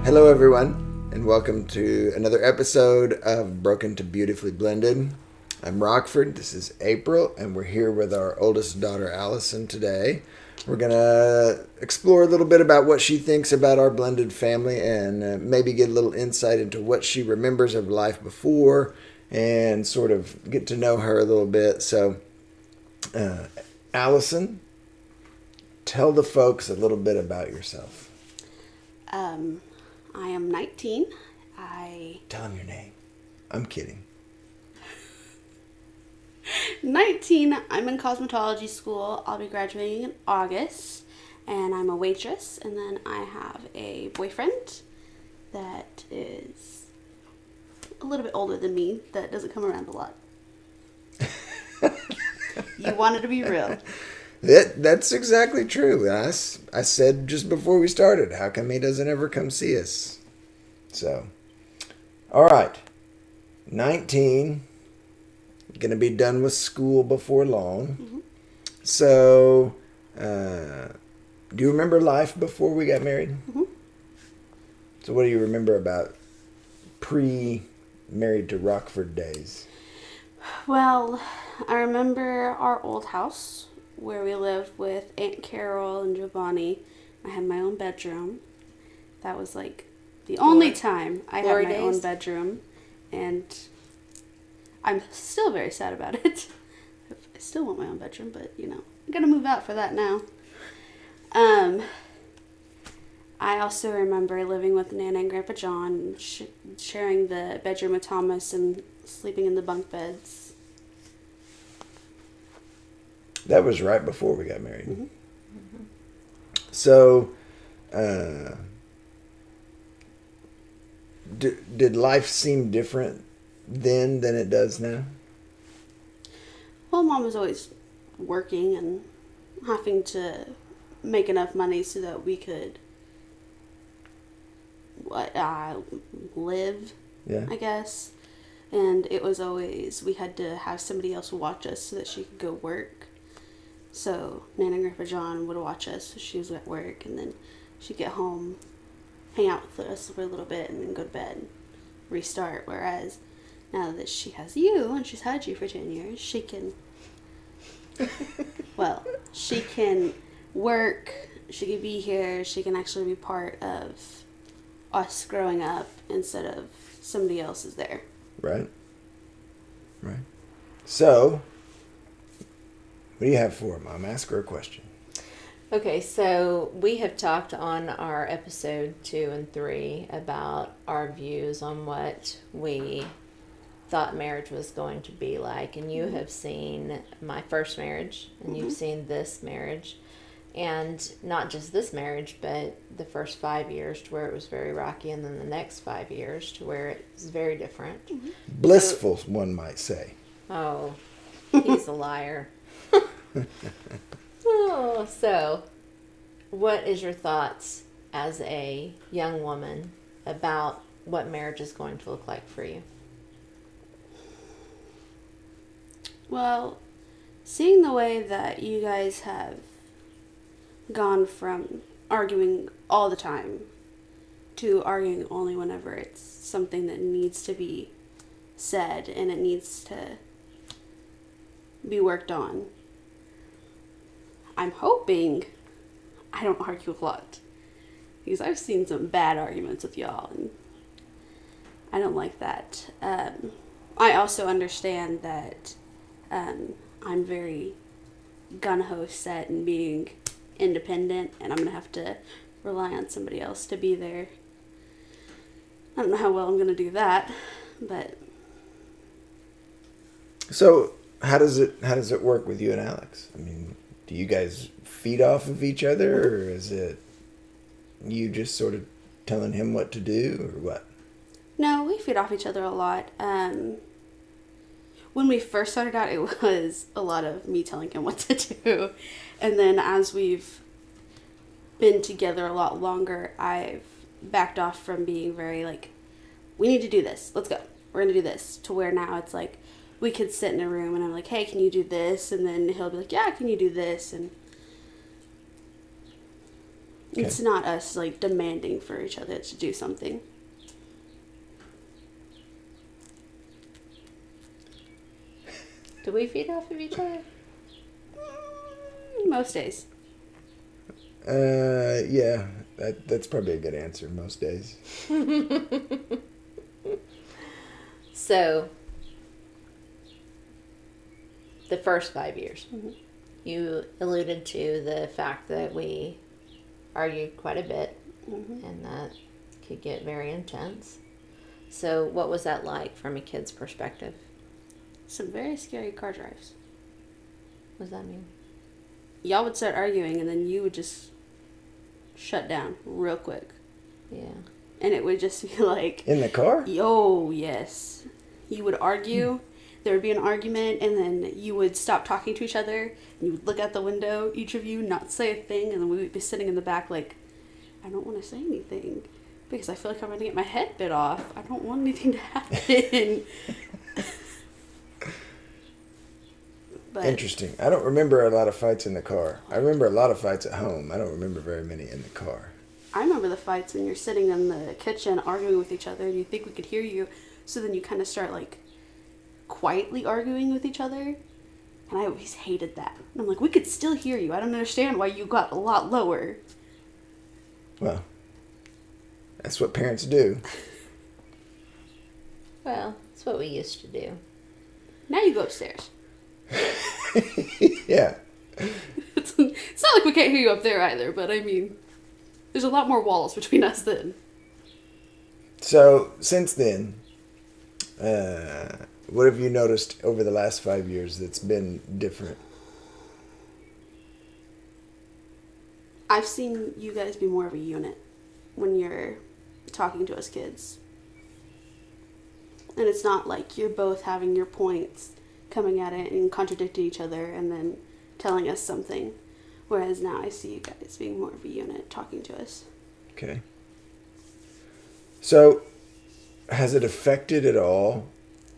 Hello, everyone, and welcome to another episode of Broken to Beautifully Blended. I'm Rockford, this is April, and we're here with our oldest daughter, Allison, today. We're going to explore a little bit about what she thinks about our blended family and maybe get a little insight into what she remembers of life before and sort of get to know her a little bit. So, Allison, tell the folks a little bit about yourself. I am 19. Tell them your name. I'm kidding. 19. I'm in cosmetology school. I'll be graduating in August. And I'm a waitress. And then I have a boyfriend that is a little bit older than me that doesn't come around a lot. You wanted to be real. That's exactly true. I said just before we started, how come he doesn't ever come see us? So, all right. 19. Going to be done with school before long. Mm-hmm. So, do you remember life before we got married? Mm-hmm. So what do you remember about pre-married to Rockford days? Well, I remember our old house where we lived with Aunt Carol and Giovanni. I had my own bedroom. That was like the only time I had my own bedroom. And I'm still very sad about it. I still want my own bedroom, but I'm gonna move out for that now. I also remember living with Nana and Grandpa John, sharing the bedroom with Thomas and sleeping in the bunk beds. That was right before we got married. Mm-hmm. Mm-hmm. So, did life seem different then than it does now? Well, Mom was always working and having to make enough money so that we could live, yeah. I guess. And it was always, we had to have somebody else watch us so that she could go work. So Nana and Grandpa John would watch us so she was at work, and then she'd get home, hang out with us for a little bit, and then go to bed and restart. Whereas now that she has you, and she's had you for 10 years, she can, she can work, she can be here, she can actually be part of us growing up instead of somebody else is there. Right. So, what do you have for her, Mom? Ask her a question. Okay, so we have talked on our episode 2 and 3 about our views on what we thought marriage was going to be like. And you have seen my first marriage, and you've seen this marriage. And not just this marriage, but the first 5 years to where it was very rocky, and then the next 5 years to where it was very different. Mm-hmm. Blissful, one might say. Oh, he's a liar. Oh, so what is your thoughts as a young woman about what marriage is going to look like for you? Well, seeing the way that you guys have gone from arguing all the time to arguing only whenever it's something that needs to be said and it needs to be worked on. I'm hoping I don't argue a lot, because I've seen some bad arguments with y'all and I don't like that. I also understand that I'm very gung-ho set in being independent, and I'm going to have to rely on somebody else to be there. I don't know how well I'm going to do that, but... So, how does it work with you and Alex? I mean, do you guys feed off of each other, or is it you just sort of telling him what to do, or what? No, we feed off each other a lot. When we first started out, it was a lot of me telling him what to do. And then as we've been together a lot longer, I've backed off from being very like, we need to do this. Let's go. We're going to do this. To where now it's like, we could sit in a room and I'm like, hey, can you do this? And then he'll be like, yeah, can you do this? And It's not us, like, demanding for each other to do something. Do we feed off of each other? Most days. Yeah. That's probably a good answer most days. So, the first 5 years, you alluded to the fact that we argued quite a bit, and that could get very intense. So, what was that like from a kid's perspective? Some very scary car drives. What does that mean? Y'all would start arguing, and then you would just shut down real quick. Yeah. And it would just be like... In the car? Yo, yes. You would argue. There would be an argument, and then you would stop talking to each other, and you would look out the window, each of you, not say a thing, and then we would be sitting in the back like, I don't want to say anything, because I feel like I'm going to get my head bit off. I don't want anything to happen. But Interesting. I don't remember a lot of fights in the car. I remember a lot of fights at home. I don't remember very many in the car. I remember the fights when you're sitting in the kitchen arguing with each other, and you think we could hear you, so then you kind of start, like, quietly arguing with each other, and I always hated that. And I'm like, we could still hear you. I don't understand why you got a lot lower. Well, that's what parents do. Well, it's what we used to do. Now you go upstairs. Yeah. It's not like we can't hear you up there either, but I mean, there's a lot more walls between us then. So, since then, what have you noticed over the last 5 years that's been different? I've seen you guys be more of a unit when you're talking to us kids. And it's not like you're both having your points, coming at it and contradicting each other and then telling us something. Whereas now I see you guys being more of a unit talking to us. Okay. So, has it affected at all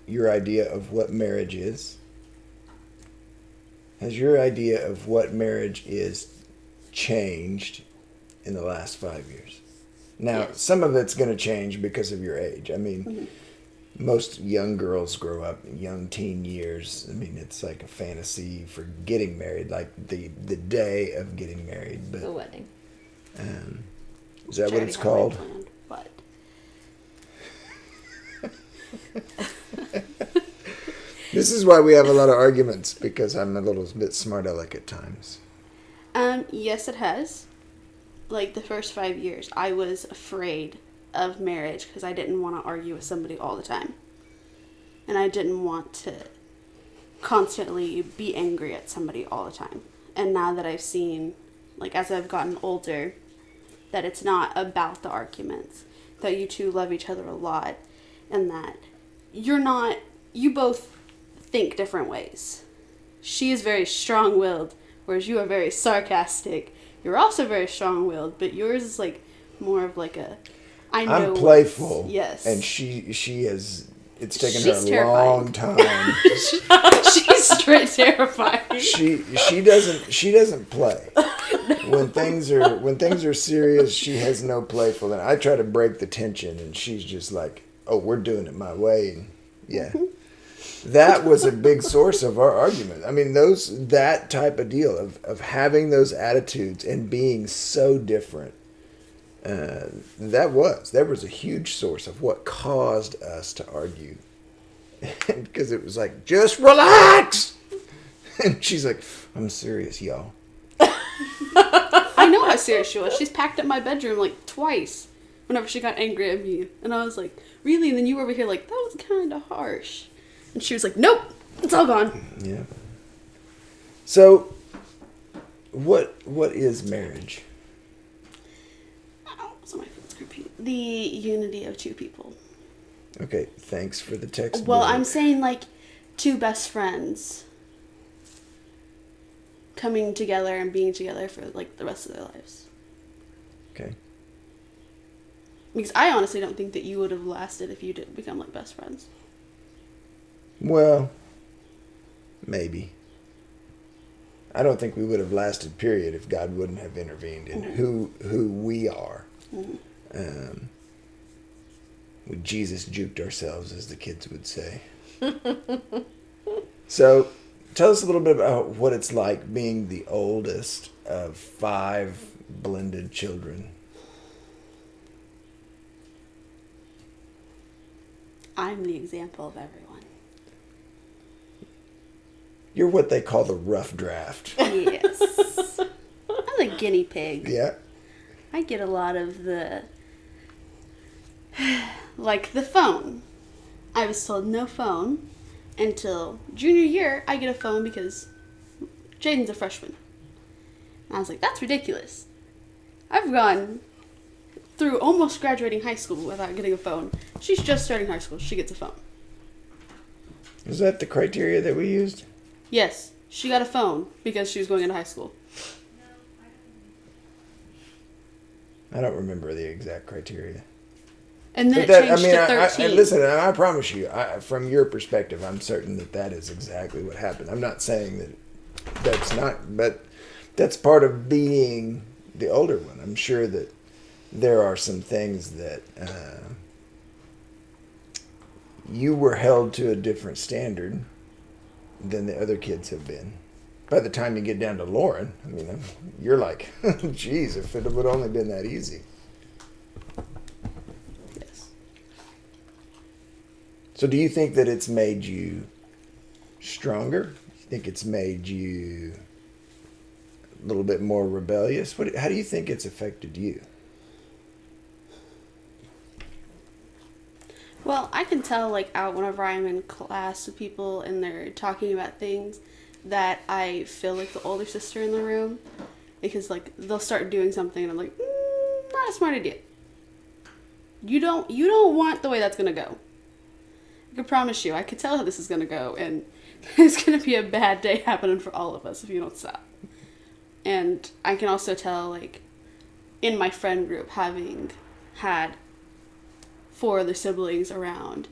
your idea of what marriage is? Has your idea of what marriage is changed in the last 5 years? Now, Yes. some of it's going to change because of your age. I mean, most young girls grow up in young teen years. I mean, it's like a fantasy for getting married, like the day of getting married. But The wedding. is that what it's called? But This is why we have a lot of arguments, because I'm a little bit smart aleck at times. yes, it has. Like the first 5 years, I was afraid of marriage because I didn't want to argue with somebody all the time. And I didn't want to constantly be angry at somebody all the time. And now that I've seen, like as I've gotten older, that it's not about the arguments, that you two love each other a lot, and that you both think different ways. She is very strong-willed, whereas you are very sarcastic. You're also very strong-willed, but yours is like more of like a, I know. I'm playful. Yes. And she has, it's taken She's her a terrifying. long time. She's straight terrifying. She doesn't play. When things are serious, she has no playfulness. I try to break the tension, and she's just like, "Oh, we're doing it my way." And yeah, that was a big source of our argument. I mean, that type of deal of having those attitudes and being so different. There was a huge source of what caused us to argue, because it was like, just relax. And she's like, I'm serious, y'all. I know how serious she was. She's packed up my bedroom like twice whenever she got angry at me. And I was like, really? And then you were over here like, that was kind of harsh. And she was like, nope, it's all gone. Yeah. So, what is marriage? Oh, so my phone's repeat. The unity of two people. Okay, thanks for the text. Well, Billy. I'm saying like two best friends coming together and being together for like the rest of their lives. Okay. Because I honestly don't think that you would have lasted if you didn't become like best friends. Well, maybe. I don't think we would have lasted, period, if God wouldn't have intervened in who we are. We Jesus juked ourselves, as the kids would say. So, tell us a little bit about what it's like being the oldest of 5 blended children. I'm the example of everyone. You're what they call the rough draft. Yes. I'm the guinea pig. Yeah. I get a lot of the... like the phone. I was told no phone until junior year. I get a phone because Jaden's a freshman. And I was like, that's ridiculous. I've gone through almost graduating high school without getting a phone. She's just starting high school. She gets a phone. Is that the criteria that we used? Yes. She got a phone because she was going into high school. I don't remember the exact criteria. And then it changed to 13. Listen, I promise you, from your perspective, I'm certain that is exactly what happened. I'm not saying that that's not, but that's part of being the older one. I'm sure that there are some things that you were held to a different standard than the other kids have been. By the time you get down to Lauren, I mean, you're like, geez, if it would only been that easy. Yes. So do you think that it's made you stronger? Do you think it's made you a little bit more rebellious? How do you think it's affected you? Well, I can tell, like, out whenever I'm in class with people and they're talking about things that I feel like the older sister in the room, because, like, they'll start doing something and I'm like, not a smart idea. You don't want the way that's gonna go. I can promise you, I could tell how this is gonna go, and it's gonna be a bad day happening for all of us if you don't stop. And I can also tell, like, in my friend group, having had 4 other siblings around,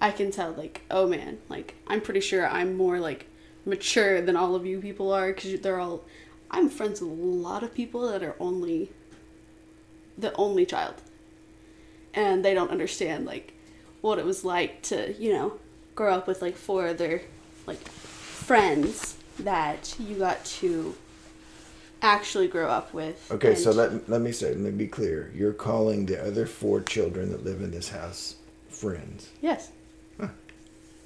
I can tell, like, oh man, like, I'm pretty sure I'm more, like, mature than all of you people are, because I'm friends with a lot of people that are the only child, and they don't understand, like, what it was like to, grow up with, like, 4 other, like, friends that you got to actually grow up with. Okay, so let me be clear. You're calling the other 4 children that live in this house friends. Yes. Huh.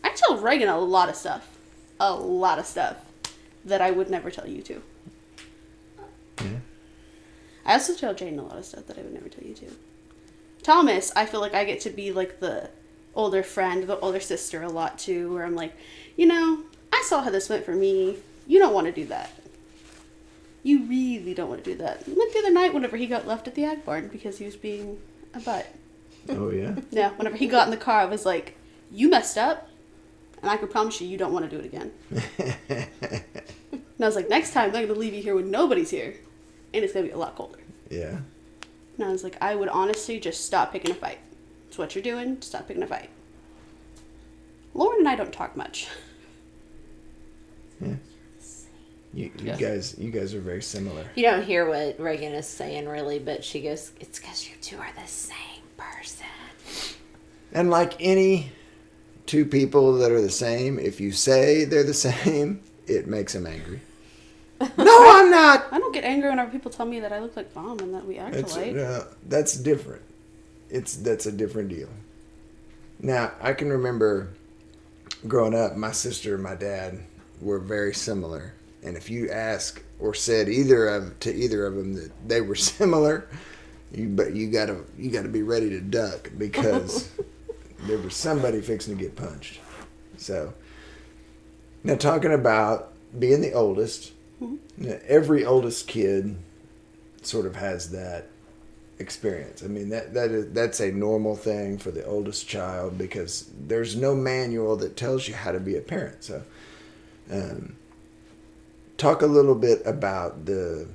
I tell Reagan a lot of stuff that I would never tell you to. Yeah. I also tell Jane a lot of stuff that I would never tell you to. Thomas, I feel like I get to be, like, the older friend, the older sister a lot too, where I'm like, I saw how this went for me. You don't want to do that. You really don't want to do that. Like the other night, whenever he got left at the ag barn because he was being a butt. Oh, yeah? Yeah, whenever he got in the car, I was like, you messed up, and I can promise you don't want to do it again. And I was like, next time, they're going to leave you here when nobody's here, and it's going to be a lot colder. Yeah. And I was like, I would honestly just stop picking a fight. It's what you're doing, stop picking a fight. Lauren and I don't talk much. Yeah. You guys are very similar. You don't hear what Reagan is saying, really, but she goes, it's because you 2 are the same person. And like any 2 people that are the same, if you say they're the same, it makes them angry. No, I'm not! I don't get angry whenever people tell me that I look like Mom and that we act alike. That's different. That's a different deal. Now, I can remember growing up, my sister and my dad were very similar. And if you ask or said to either of them that they were similar, you gotta be ready to duck, because there was somebody fixing to get punched. So now, talking about being the oldest, every oldest kid sort of has that experience. I mean, that's a normal thing for the oldest child, because there's no manual that tells you how to be a parent. So talk a little bit about the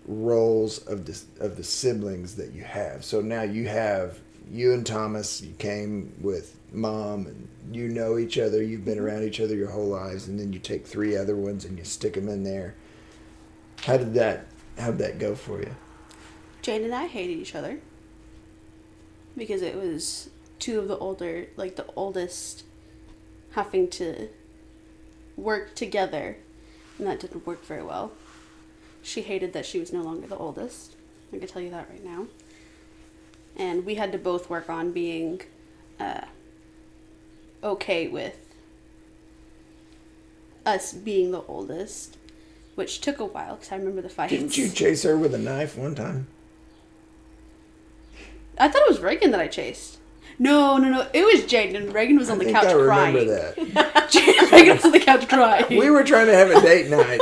roles of the siblings that you have. So now you have you and Thomas, you came with Mom, and you know each other, you've been around each other your whole lives, and then you take 3 other ones and you stick them in there. How'd that go for you? Jane and I hated each other because it was 2 of the oldest having to work together, and that didn't work very well. She hated that she was no longer the oldest. I can tell you that right now. And we had to both work on being okay with us being the oldest, which took a while because I remember the fights. Didn't you chase her with a knife one time? I thought it was Reagan that I chased. No. It was Jane, and Reagan was on the couch crying. I remember that. Jane and Reagan was on the couch crying. We were trying to have a date night.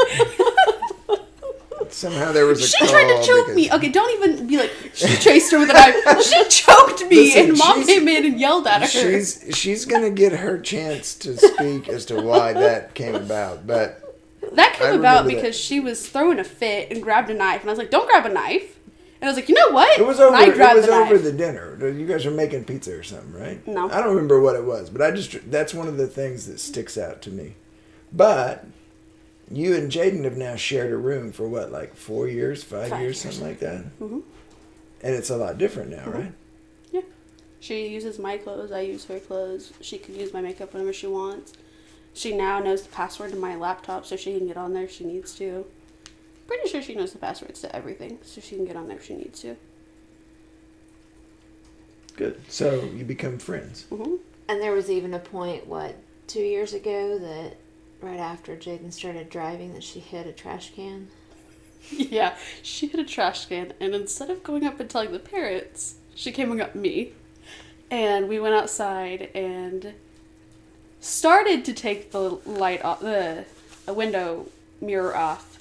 Somehow there was a She tried to choke me. Okay, don't even be like, she chased her with a knife. She choked me, Listen, and Mom came in and yelled at her. She's going to get her chance to speak as to why that came about. But that came about because she was throwing a fit and grabbed a knife. And I was like, don't grab a knife. And I was like, you know what? It was over, over the dinner. You guys were making pizza or something, right? No. I don't remember what it was. But that's one of the things that sticks out to me. But you and Jaden have now shared a room for what, like 4 years, 5 years, something like that? Mm-hmm. And it's a lot different now, right? Yeah. She uses my clothes. I use her clothes. She can use my makeup whenever she wants. She now knows the password to my laptop so she can get on there if she needs to. Pretty sure she knows the passwords to everything so she can get on there if she needs to. Good. So you become friends. Mm-hmm. And there was even a point, 2 years ago, that right after Jaden started driving, that she hit a trash can. Yeah, she hit a trash can, and instead of going up and telling the parents, she came and got me. And we went outside and started to take the light off, the window mirror off.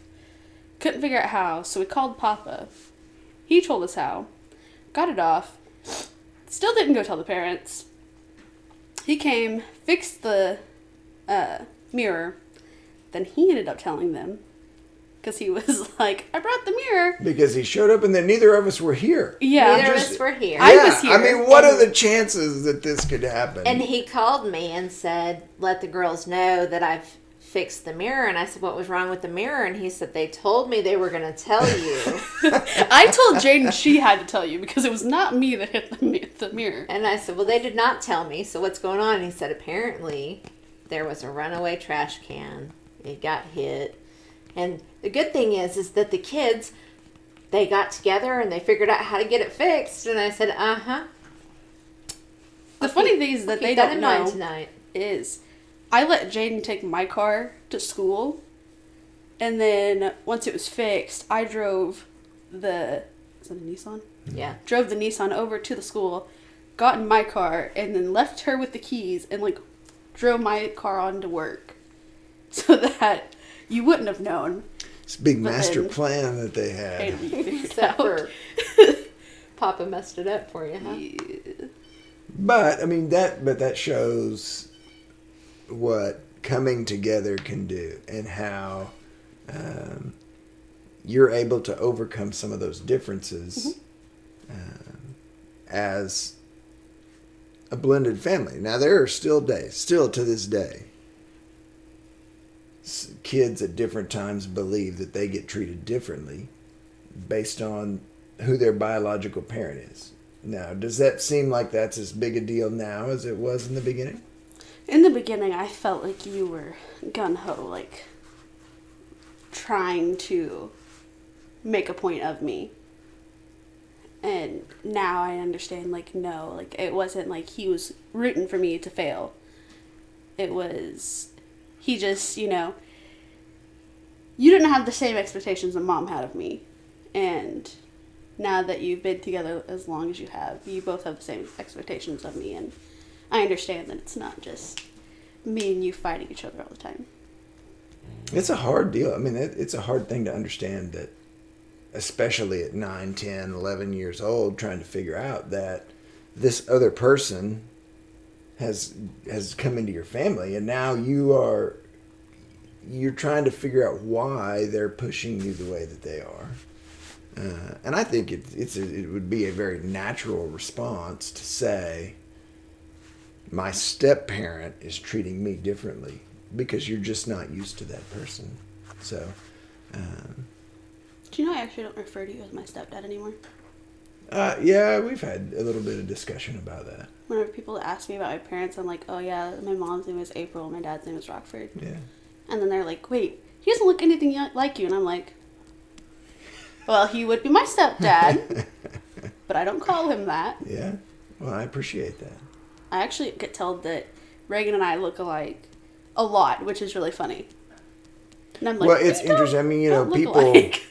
Couldn't figure out how, so we called Papa. He told us how. Got it off. Still didn't go tell the parents. He came, fixed the mirror. Then he ended up telling them. Because he was like, I brought the mirror. Because he showed up and then neither of us were here. Yeah. Neither of us were here. I was here. I mean, what are the chances that this could happen? And he called me and said, let the girls know that I've fixed the mirror. And I said, what was wrong with the mirror? And he said, they told me they were going to tell you. I told Jaden she had to tell you because it was not me that hit the mirror. And I said, well, they did not tell me. So what's going on? And he said, apparently there was a runaway trash can. It got hit. And the good thing is that the kids, they got together and they figured out how to get it fixed. And I said, The funny thing is that they don't know tonight. Is I let Jaden take my car to school, and then once it was fixed, I drove is it a Nissan? Yeah. Drove the Nissan over to the school, got in my car, and then left her with the keys and drove my car on to work, so that you wouldn't have known. It's a big master plan that they had. Except for Papa messed it up for you, huh? Yeah. But I mean that shows what coming together can do and how you're able to overcome some of those differences as a blended family. Now there are still to this day, kids at different times believe that they get treated differently based on who their biological parent is. Now, does that seem like that's as big a deal now as it was in the beginning? In the beginning, I felt like you were gun-ho, trying to make a point of me. And now I understand, no, it wasn't like he was rooting for me to fail. It was, he just, you didn't have the same expectations that Mom had of me. And now that you've been together as long as you have, you both have the same expectations of me, and I understand that it's not just me and you fighting each other all the time. It's a hard deal. I mean, it's a hard thing to understand that, especially at 9, 10, 11 years old, trying to figure out that this other person has come into your family, and now you're trying to figure out why they're pushing you the way that they are. And I think it would be a very natural response to say, my step-parent is treating me differently because you're just not used to that person. So, do you know I actually don't refer to you as my stepdad anymore? yeah, we've had a little bit of discussion about that. Whenever people ask me about my parents, I'm like, oh yeah, my mom's name is April, my dad's name is Rockford. Yeah. And then they're like, wait, he doesn't look anything like you. And I'm like, well, he would be my stepdad, but I don't call him that. Yeah. Well, I appreciate that. I actually get told that Reagan and I look alike a lot, which is really funny. And I'm like, well, it's interesting. I mean, people, alike.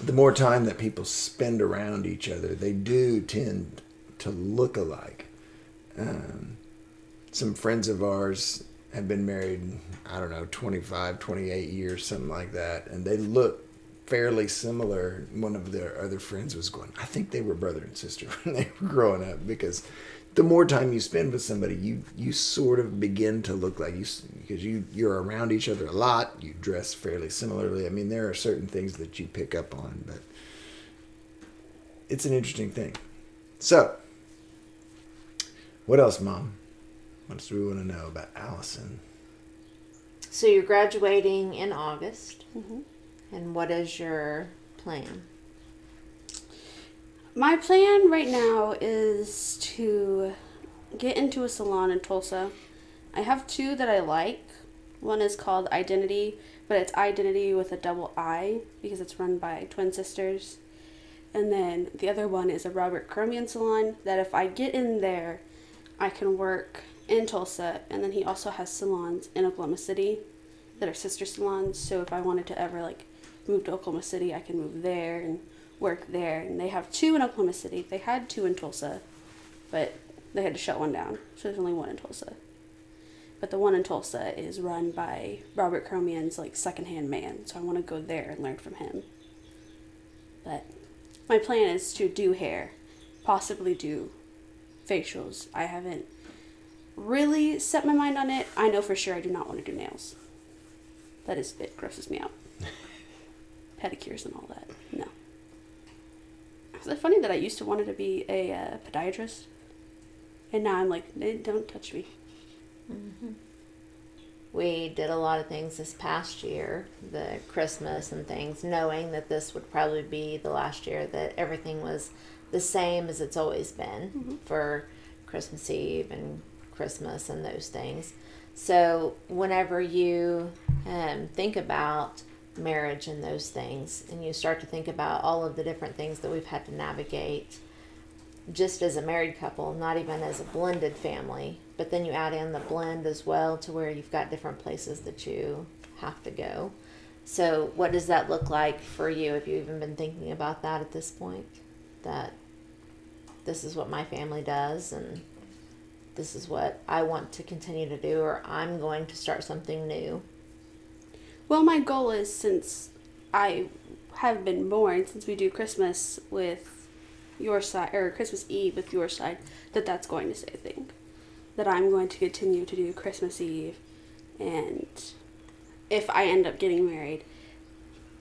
The more time that people spend around each other, they do tend to look alike. Some friends of ours have been married, I don't know, 25, 28 years, something like that. And they look fairly similar. One of their other friends was going, I think they were brother and sister when they were growing up, because the more time you spend with somebody, you sort of begin to look like you, because you're around each other a lot. You dress fairly similarly. I mean, there are certain things that you pick up on, but it's an interesting thing. So, what else, Mom? What else do we want to know about Allison? So you're graduating in August. Mm-hmm. And what is your plan? My plan right now is to get into a salon in Tulsa. I have two that I like. One is called Identity, but it's Identity with a double I because it's run by twin sisters. And then the other one is a Robert Cromian salon that if I get in there, I can work in Tulsa. And then he also has salons in Oklahoma City that are sister salons. So if I wanted to ever move to Oklahoma City, I can move there and work there. And they have two in Oklahoma City. They had two in Tulsa, but they had to shut one down. So there's only one in Tulsa. But the one in Tulsa is run by Robert Cromian's secondhand man. So I want to go there and learn from him. But my plan is to do hair, possibly do facials. I haven't really set my mind on it. I know for sure I do not want to do nails. It grosses me out. Pedicures and all that. No. Is it funny that I used to wanted to be a podiatrist? And now I'm like, don't touch me. Mm-hmm. We did a lot of things this past year, the Christmas and things, knowing that this would probably be the last year that everything was the same as it's always been for Christmas Eve and Christmas and those things. So whenever you think about marriage and those things, and you start to think about all of the different things that we've had to navigate just as a married couple, not even as a blended family, but then you add in the blend as well to where you've got different places that you have to go. So what does that look like for you? Have you even been thinking about that at this point? That this is what my family does and this is what I want to continue to do, or I'm going to start something new? Well, my goal is, since I have been born, since we do Christmas with your side, or Christmas Eve with your side, that's going to stay a thing. That I'm going to continue to do Christmas Eve, and if I end up getting married,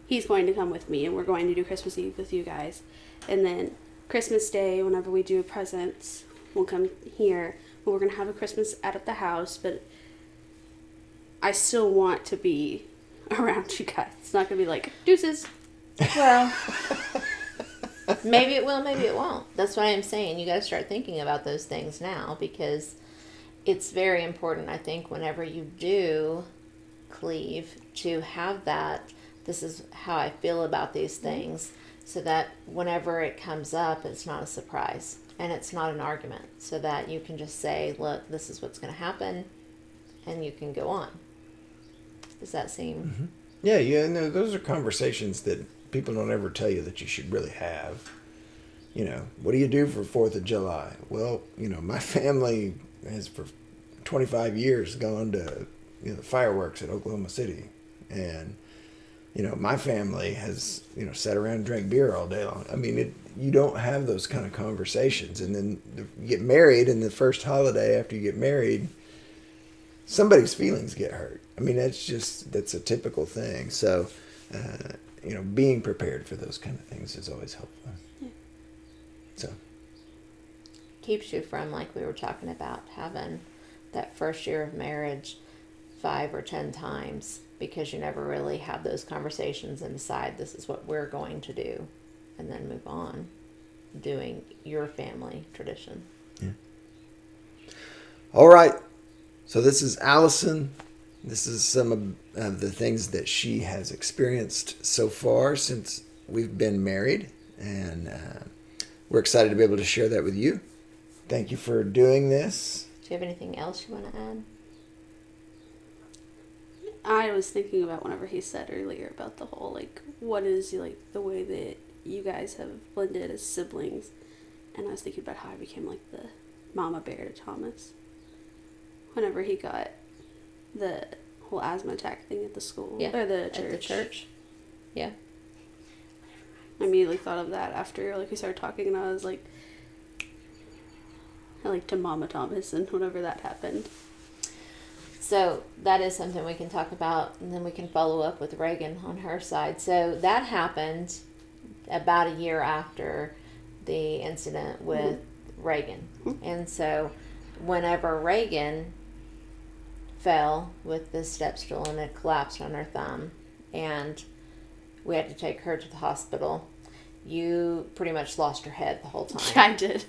he's going to come with me, and we're going to do Christmas Eve with you guys. And then Christmas Day, whenever we do presents, we'll come here, but we're going to have a Christmas out at the house, but I still want to be around you guys. It's not going to be like, deuces. Well, maybe it will, maybe it won't. That's what I'm saying. You got to start thinking about those things now, because it's very important, I think, whenever you do cleave, to have that, this is how I feel about these things, so that whenever it comes up, it's not a surprise and it's not an argument, so that you can just say, look, this is what's going to happen, and you can go on. Does that seem... Mm-hmm. Yeah, no, those are conversations that people don't ever tell you that you should really have. What do you do for 4th of July? Well, my family has for 25 years gone to fireworks at Oklahoma City. And, my family has, sat around and drank beer all day long. I mean, you don't have those kind of conversations. And then you get married, and the first holiday after you get married, somebody's feelings get hurt. I mean, that's a typical thing. So being prepared for those kind of things is always helpful. Yeah. So. Keeps you from, like we were talking about, having that first year of marriage 5 or 10 times, because you never really have those conversations and decide this is what we're going to do, and then move on doing your family tradition. Yeah. All right. So this is Allisin. This is some of the things that she has experienced so far since we've been married, and we're excited to be able to share that with you. Thank you for doing this. Do you have anything else you want to add? I was thinking about whenever he said earlier about the whole, like, what is, like, the way that you guys have blended as siblings. And I was thinking about how I became, like, the mama bear to Thomas. Whenever he got the whole asthma attack thing at the school. Yeah, or the church. at the church. Yeah. I immediately thought of that after, like, we started talking, and I was like, I like to Mama Thomas, and whenever that happened. So that is something we can talk about, and then we can follow up with Reagan on her side. So that happened about a year after the incident with Reagan. And so whenever Reagan fell with the step stool and it collapsed on her thumb, and we had to take her to the hospital, you pretty much lost your head the whole time. Yeah, I did.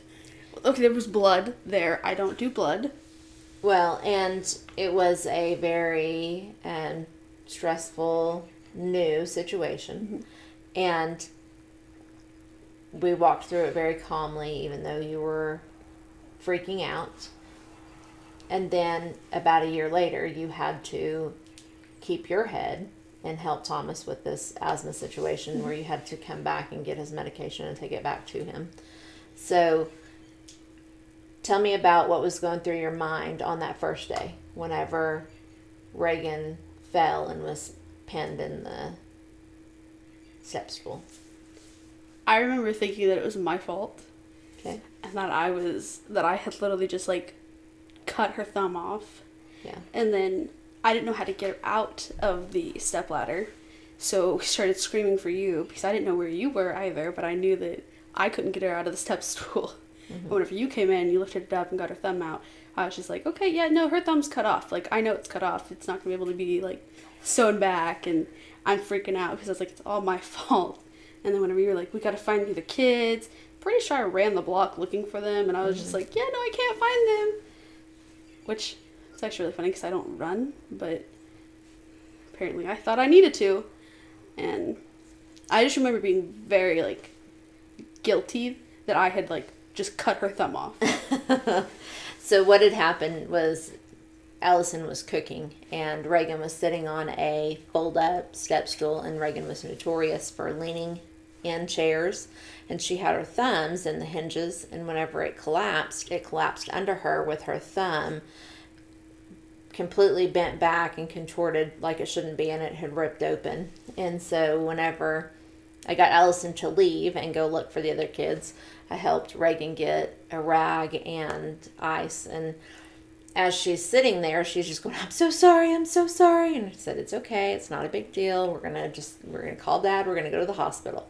Okay, there was blood there. I don't do blood. Well, and it was a very stressful, new situation. And we walked through it very calmly, even though you were freaking out. And then about a year later, you had to keep your head and help Thomas with this asthma situation where you had to come back and get his medication and take it back to him. So tell me about what was going through your mind on that first day whenever Reagan fell and was pinned in the step stool. I remember thinking that it was my fault. Okay. And that I had literally just, like, cut her thumb off. Yeah. And then I didn't know how to get her out of the stepladder. So we started screaming for you because I didn't know where you were either, but I knew that I couldn't get her out of the step stool. And whenever you came in, you lifted it up and got her thumb out. I was just like, okay, yeah, no, her thumb's cut off. Like, I know it's cut off. It's not going to be able to be, like, sewn back. And I'm freaking out because I was like, it's all my fault. And then whenever you were like, we got to find you the kids. Pretty sure I ran the block looking for them. And I was just like, yeah, no, I can't find them. Which is actually really funny because I don't run. But apparently I thought I needed to. And I just remember being very, like, guilty that I had, like, just cut her thumb off. So what had happened was Allisin was cooking and Reagan was sitting on a fold-up step stool, and Reagan was notorious for leaning in chairs, and she had her thumbs in the hinges, and whenever it collapsed under her with her thumb completely bent back and contorted like it shouldn't be, and it had ripped open. And so whenever I got Allisin to leave and go look for the other kids, I helped Reagan get a rag and ice. And as she's sitting there, she's just going, I'm so sorry. And I said, it's okay. It's not a big deal. We're going to call Dad. We're going to go to the hospital.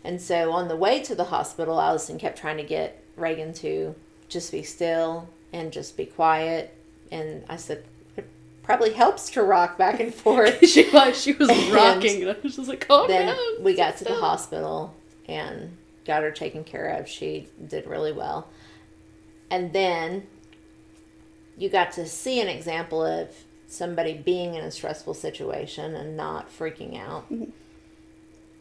And so on the way to the hospital, Allisin kept trying to get Reagan to just be still and just be quiet. And I said, it probably helps to rock back and forth. she was rocking. And I was just like, oh, then we got to the hospital and got her taken care of. She did really well. And then you got to see an example of somebody being in a stressful situation and not freaking out.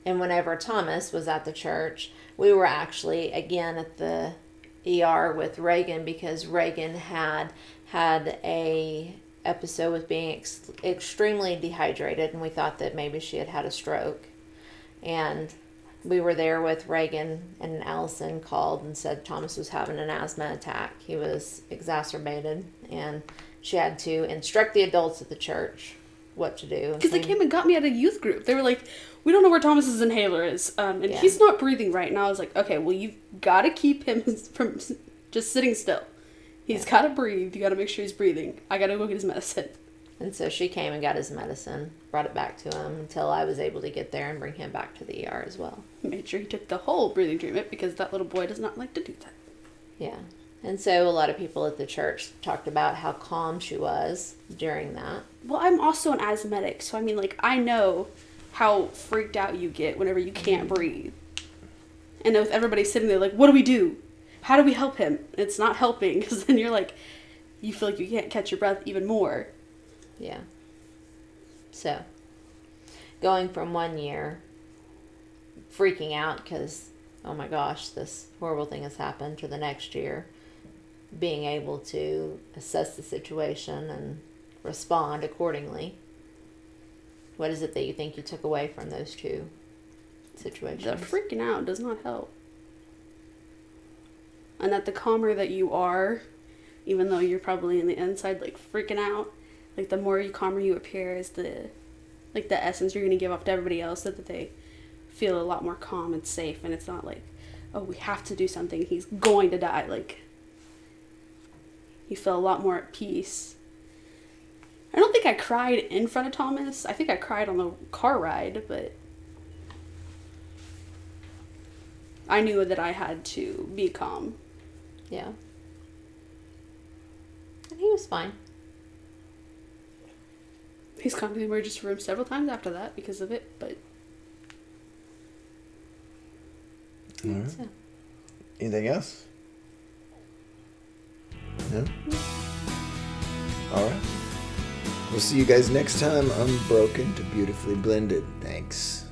And whenever Thomas was at the church, we were actually, again, at the ER with Reagan because Reagan had a episode with being extremely dehydrated, and we thought that maybe she had a stroke. And we were there with Reagan, and Allisin called and said Thomas was having an asthma attack. He was exacerbated, and she had to instruct the adults at the church what to do. Because they came and got me at a youth group. They were like, we don't know where Thomas's inhaler is, and he's not breathing right. And I was like, okay, well, you've got to keep him from just sitting still. He's got to breathe. You got to make sure he's breathing. I got to go get his medicine. And so she came and got his medicine, brought it back to him until I was able to get there and bring him back to the ER as well. Made sure he took the whole breathing treatment because that little boy does not like to do that. Yeah. And so a lot of people at the church talked about how calm she was during that. Well, I'm also an asthmatic, so I mean, like, I know how freaked out you get whenever you can't breathe. And with everybody sitting there like, what do we do? How do we help him? It's not helping, because then you're like, you feel like you can't catch your breath even more. Yeah. So, going from 1 year, freaking out because, oh my gosh, this horrible thing has happened, to the next year, being able to assess the situation and respond accordingly. What is it that you think you took away from those two situations? The freaking out does not help. And that the calmer that you are, even though you're probably in the inside like freaking out, like the more calmer you appear is the essence you're going to give off to everybody else, so that they feel a lot more calm and safe, and it's not like, oh, we have to do something, he's going to die. Like, you feel a lot more at peace. I don't think I cried in front of Thomas. I think I cried on the car ride, but I knew that I had to be calm. Yeah. And he was fine. He's gone to the emergency room several times after that because of it, but... All right. So. Anything else? No? All right. We'll see you guys next time on Broken to Beautifully Blended. Thanks.